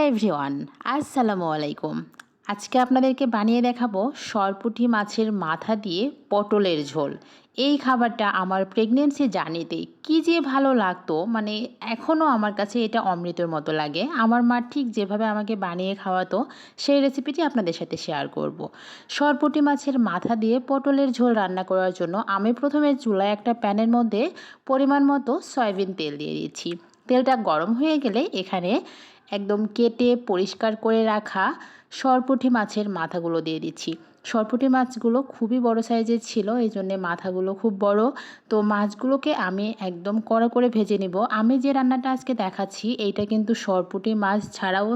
Everyone, আসসালামু আলাইকুম। আজকে আপনাদেরকে বানিয়ে দেখাবো সরপুঁটি মাছের মাথা দিয়ে পটলের ঝোল। এই খাবারটা আমার প্রেগনেন্সি জার্নিতে কী যে ভালো লাগতো, মানে এখনও আমার কাছে এটা অমৃতের মতো লাগে। আমার মা ঠিক যেভাবে আমাকে বানিয়ে খাওয়াতো সেই রেসিপিটি আপনাদের সাথে শেয়ার করব। সরপুঁটি মাছের মাথা দিয়ে পটলের ঝোল রান্না করার জন্য আমি প্রথমে চুলায় একটা প্যানের মধ্যে পরিমাণ মতো সয়াবিন তেল দিয়ে দিচ্ছি। তেলটা গরম হয়ে গেলে এখানে একদম কেটে পরিষ্কার করে রাখা সরপুঁটি মাছের মাথাগুলো দিয়ে দিচ্ছি। সরপুঁটি মাছগুলো খুবই বড় সাইজের ছিল, এই জন্যে মাথাগুলো খুব বড়। তো মাছগুলোকে আমি একদম কড়া করে ভেজে নিব। আমি যে রান্নাটা আজকে দেখাচ্ছি এইটা কিন্তু সরপুঁটি মাছ ছাড়াও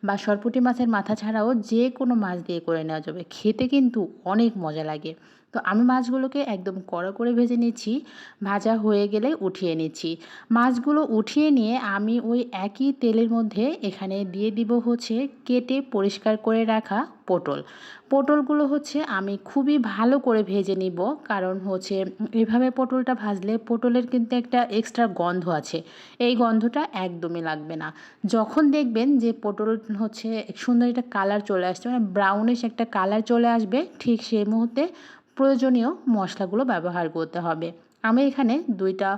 বা সরপুঁটি মাছের মাথা ছাড়াও যে কোনো মাছ দিয়ে করে নেওয়া যাবে, খেতে কিন্তু অনেক মজা লাগে। তো আমি মাছগুলোকে একদম কড়া করে ভেজে নিচ্ছি। ভাজা হয়ে গেলে উঠিয়ে নিচ্ছি। মাছগুলো উঠিয়ে নিয়ে আমি ওই একই তেলের মধ্যে এখানে দিয়ে দিব হচ্ছে কেটে পরিষ্কার করে রাখা পটল। পটলগুলো হচ্ছে আমি খুবই ভালো করে ভেজে নিব, কারণ হচ্ছে এভাবে পটলটা ভাজলে পটলের কিন্তু একটা এক্সট্রা গন্ধ আছে, এই গন্ধটা একদমই লাগবে না। যখন দেখবেন যে পটল হচ্ছে সুন্দর একটা কালার চলে আসছে, মানে ব্রাউনিশ একটা কালার চলে আসবে, ঠিক সেই মুহূর্তে প্রয়োজনীয় মশলাগুলো ব্যবহার করতে হবে। আমি এখানে দুইটা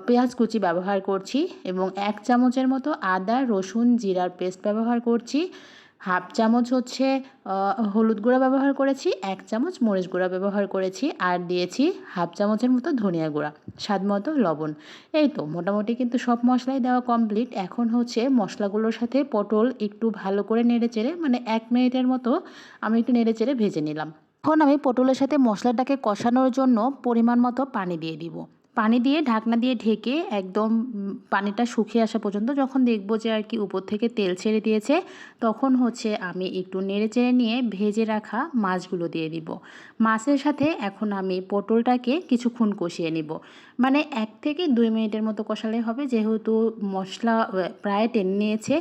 পেঁয়াজ কুচি ব্যবহার করছি এবং 1 চামচের মতো আদা রসুন জিরার পেস্ট ব্যবহার করছি। হাফ চামচ হচ্ছে হলুদ গুঁড়া ব্যবহার করেছি, 1 চামচ মরিচ গুঁড়া ব্যবহার করেছি, আর দিয়েছি হাফ চামচের মতো ধনিয়া গুঁড়া, স্বাদ মতো লবণ। এই তো মোটামুটি কিন্তু সব মশলাই দেওয়া কমপ্লিট। এখন হচ্ছে মশলাগুলোর সাথে পটল একটু ভালো করে নেড়েচেড়ে, মানে 1 মিনিটের মতো আমি একটু নেড়েচেড়ে ভেজে নিলাম। এখন আমি পটলের সাথে মশলাটাকে কষানোর জন্য পরিমাণ মতো পানি দিয়ে দিব। পানি দিয়ে ঢাকনা দিয়ে ঢেকে একদম পানিটা শুকিয়ে আসা পর্যন্ত, যখন দেখব যে আর কি উপর থেকে তেল ছেড়ে দিয়েছে, তখন হচ্ছে আমি একটু নেড়েচেড়ে নিয়ে ভেজে রাখা মাছগুলো দিয়ে দিব। মাছের সাথে এখন আমি পটলটাকে কিছুক্ষণ কষিয়ে নিব, মানে 1 থেকে 2 মিনিটের মতো কষালে হবে, যেহেতু মশলা প্রায় টেনে নিয়েছে,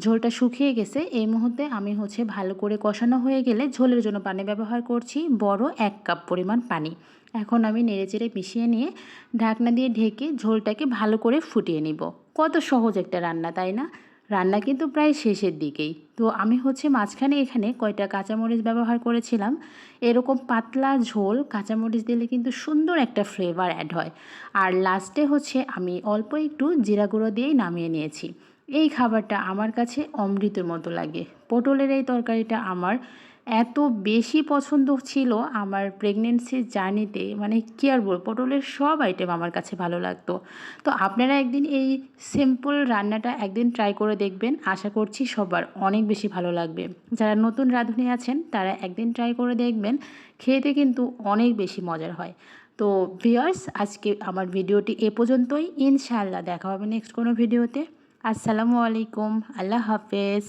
ঝোলটা শুকিয়ে গেছে। এই মুহূর্তে আমি হচ্ছে ভালো করে কষানো হয়ে গেলে ঝোলের জন্য পানি ব্যবহার করছি, বড় 1 কাপ পরিমাণ পানি। এখন আমি নেড়েচেড়ে মিশিয়ে নিয়ে ঢাকনা দিয়ে ঢেকে ঝোলটাকে ভালো করে ফুটিয়ে নিব। কত সহজ একটা রান্না, তাই না? রান্না কিন্তু প্রায় শেষের দিকেই। তো আমি হচ্ছে মাঝখানে এখানে কয়টা কাঁচামরিচ ব্যবহার করেছিলাম। এরকম পাতলা ঝোল কাঁচামরিচ দিলে কিন্তু সুন্দর একটা ফ্লেভার অ্যাড হয়। আর লাস্টে হচ্ছে আমি অল্প একটু জিরা গুঁড়ো দিয়েই নামিয়ে নিয়েছি। এই খাবারটা আমার কাছে অমৃতের মতো লাগে। পটলের এই তরকারিটা আমার এত বেশি পছন্দ ছিল আমার প্রেগনেন্সির জার্নিতে, মানে কী আর বলব, পটলের সব আইটেম আমার কাছে ভালো লাগতো। তো আপনারা একদিন এই সিম্পল রান্নাটা একদিন ট্রাই করে দেখবেন, আশা করছি সবার অনেক বেশি ভালো লাগবে। যারা নতুন রাঁধুনি আছেন তারা একদিন ট্রাই করে দেখবেন, খেতে কিন্তু অনেক বেশি মজার হয়। তো ভিউয়ার্স, আজকে আমার ভিডিওটি এ পর্যন্তই। ইনশাআল্লাহ দেখা হবে নেক্সট কোনো ভিডিওতে। আসসালামু আলাইকুম, আল্লাহ হাফেজ।